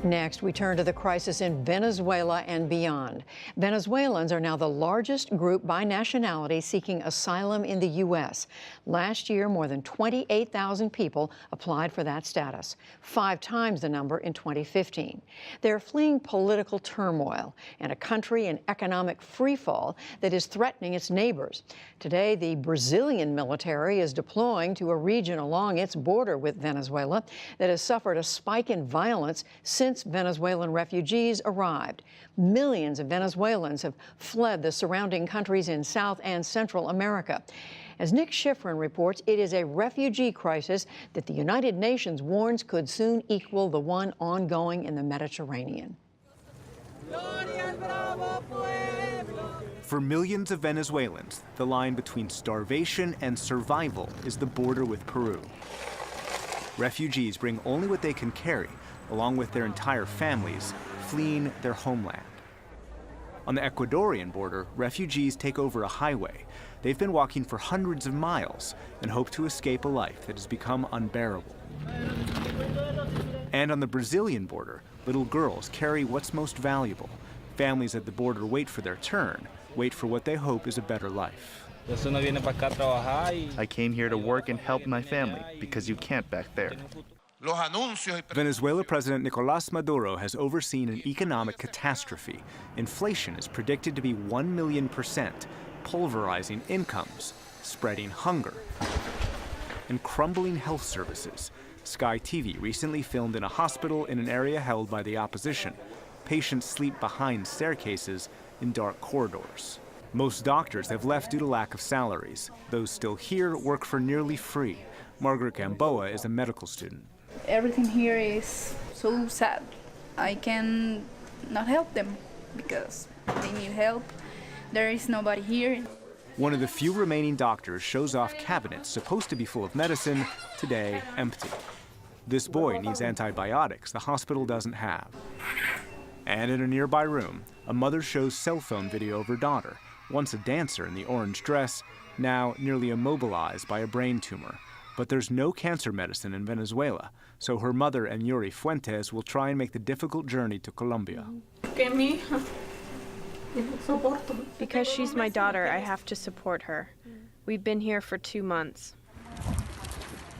Next, we turn to the crisis in Venezuela and beyond. Venezuelans are now the largest group by nationality seeking asylum in the U.S. Last year, more than 28,000 people applied for that status, 5 times the number in 2015. They're fleeing political turmoil and a country in economic freefall that is threatening its neighbors. Today, the Brazilian military is deploying to a region along its border with Venezuela that has suffered a spike in violence since Venezuelan refugees arrived. Millions of Venezuelans have fled the surrounding countries in South and Central America. As Nick Schifrin reports, it is a refugee crisis that the United Nations warns could soon equal the one ongoing in the Mediterranean. For millions of Venezuelans, the line between starvation and survival is the border with Peru. Refugees bring only what they can carry, along with their entire families, fleeing their homeland. On the Ecuadorian border, refugees take over a highway. They've been walking for hundreds of miles and hope to escape a life that has become unbearable. And on the Brazilian border, little girls carry what's most valuable. Families at the border wait for their turn, wait for what they hope is a better life. I came here to work and help my family because you can't back there. Venezuela President Nicolas Maduro has overseen an economic catastrophe. Inflation is predicted to be 1,000,000%, pulverizing incomes, spreading hunger, and crumbling health services. Sky TV recently filmed in a hospital in an area held by the opposition. Patients sleep behind staircases in dark corridors. Most doctors have left due to lack of salaries. Those still here work for nearly free. Margaret Gamboa is a medical student. Everything here is so sad. I can not help them because they need help. There is nobody here. One of the few remaining doctors shows off cabinets supposed to be full of medicine, today empty. This boy needs antibiotics the hospital doesn't have. And in a nearby room, a mother shows cell phone video of her daughter, once a dancer in the orange dress, now nearly immobilized by a brain tumor. But there's no cancer medicine in Venezuela, so her mother and Yuri Fuentes will try and make the difficult journey to Colombia. Because she's my daughter, I have to support her. We've been here for 2 months.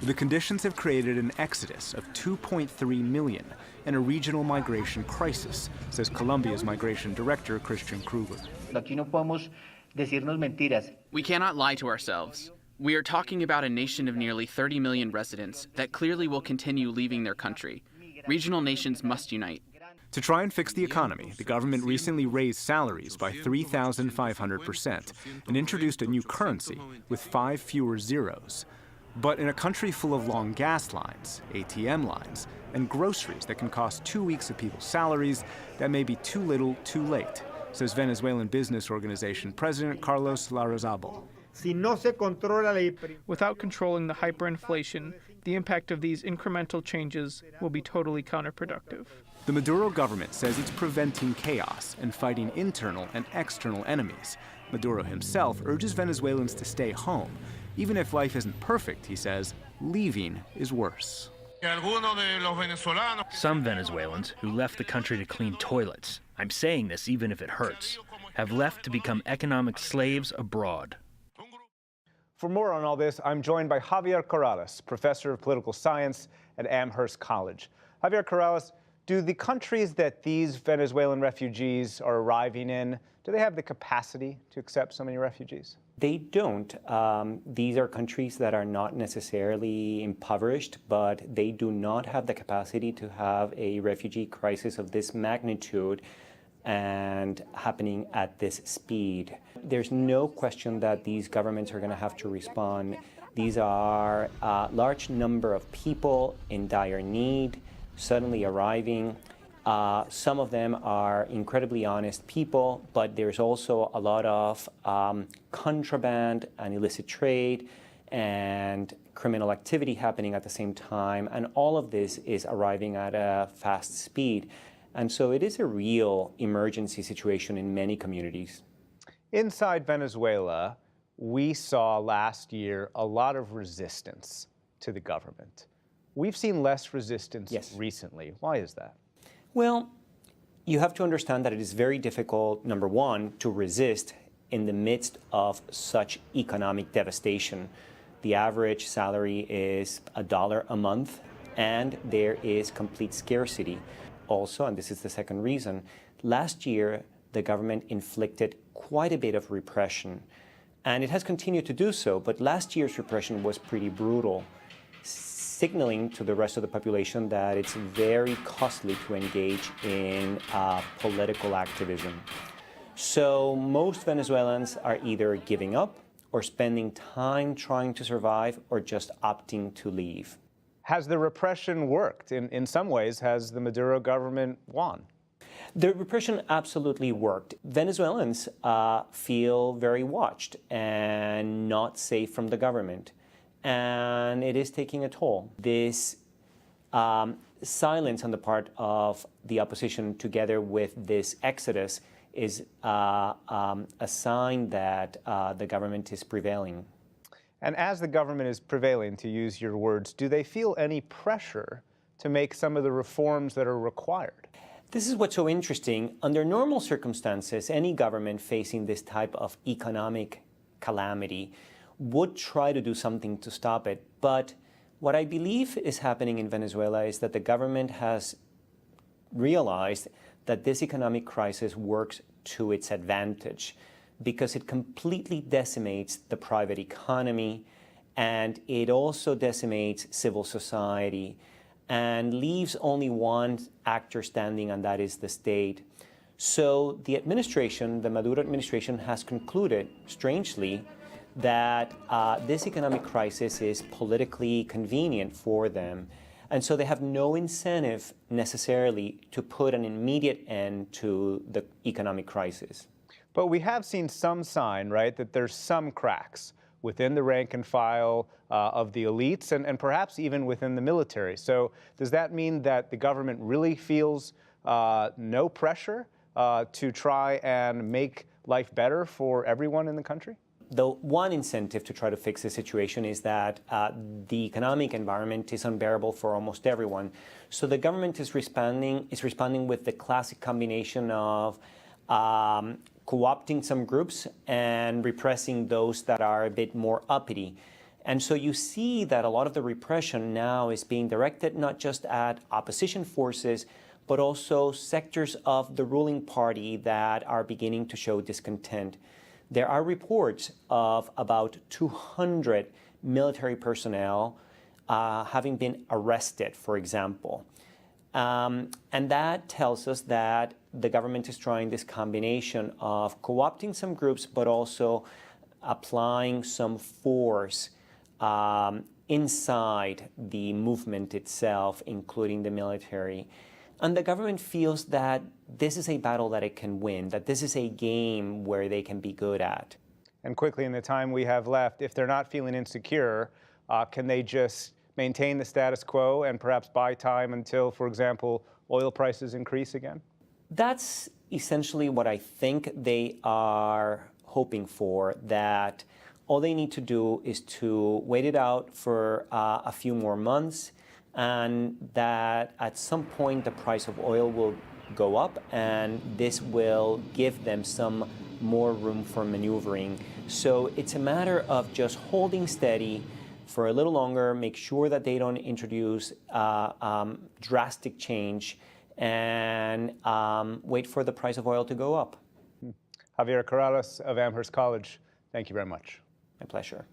The conditions have created an exodus of 2.3 million and a regional migration crisis, says Colombia's migration director, Christian Kruger. We cannot lie to ourselves. We are talking about a nation of nearly 30 million residents that clearly will continue leaving their country. Regional nations must unite. To try and fix the economy, the government recently raised salaries by 3,500% and introduced a new currency with 5 fewer zeros. But in a country full of long gas lines, ATM lines, and groceries that can cost 2 weeks of people's salaries, that may be too little, too late, says Venezuelan business organization President Carlos Larrazabal. Without controlling the hyperinflation, the impact of these incremental changes will be totally counterproductive. The Maduro government says it's preventing chaos and fighting internal and external enemies. Maduro himself urges Venezuelans to stay home. Even if life isn't perfect, he says, leaving is worse. Some Venezuelans who left the country to clean toilets, I'm saying this even if it hurts, have left to become economic slaves abroad. For more on all this, I'm joined by Javier Corrales, professor of political science at Amherst College. Javier Corrales, do the countries that these Venezuelan refugees are arriving in, do they have the capacity to accept so many refugees? They don't. These are countries that are not necessarily impoverished, but they do not have the capacity to have a refugee crisis of this magnitude and happening at this speed. There's no question that these governments are going to have to respond. These are a large number of people in dire need, suddenly arriving. Some of them are incredibly honest people, but there's also a lot of contraband and illicit trade and criminal activity happening at the same time, and all of this is arriving at a fast speed. And so it is a real emergency situation in many communities. Inside Venezuela, we saw last year a lot of resistance to the government. We've seen less resistance recently. Why is that? Well, you have to understand that it is very difficult, number one, to resist in the midst of such economic devastation. The average salary is $1 a month, and there is complete scarcity. Also, and this is the second reason, last year the government inflicted quite a bit of repression, and it has continued to do so, but last year's repression was pretty brutal, signaling to the rest of the population that it's very costly to engage in political activism. So most Venezuelans are either giving up or spending time trying to survive or just opting to leave. Has the repression worked? In some ways, has the Maduro government won? The repression absolutely worked. Venezuelans feel very watched and not safe from the government, and it is taking a toll. This silence on the part of the opposition, together with this exodus, is a sign that the government is prevailing. And as the government is prevailing, to use your words, do they feel any pressure to make some of the reforms that are required? This is what's so interesting. Under normal circumstances, any government facing this type of economic calamity would try to do something to stop it. But what I believe is happening in Venezuela is that the government has realized that this economic crisis works to its advantage because it completely decimates the private economy, and it also decimates civil society and leaves only one actor standing, and that is the state. So the administration, the Maduro administration, has concluded, strangely, that this economic crisis is politically convenient for them. And so they have no incentive necessarily to put an immediate end to the economic crisis. But we have seen some sign, right, that there's some cracks within the rank and file of the elites and perhaps even within the military. So does that mean that the government really feels no pressure to try and make life better for everyone in the country? The one incentive to try to fix the situation is that the economic environment is unbearable for almost everyone. So the government is responding with the classic combination of co-opting some groups and repressing those that are a bit more uppity. And so you see that a lot of the repression now is being directed not just at opposition forces, but also sectors of the ruling party that are beginning to show discontent. There are reports of about 200 military personnel having been arrested, for example. And that tells us that the government is trying this combination of co-opting some groups, but also applying some force inside the movement itself, including the military. And the government feels that this is a battle that it can win, that this is a game where they can be good at. And quickly, in the time we have left, if they're not feeling insecure, can they just maintain the status quo and perhaps buy time until, for example, oil prices increase again? That's essentially what I think they are hoping for, that all they need to do is to wait it out for a few more months, and that at some point the price of oil will go up, and this will give them some more room for maneuvering. So it's a matter of just holding steady for a little longer, make sure that they don't introduce drastic change, and wait for the price of oil to go up. Javier Corrales of Amherst College, thank you very much. My pleasure.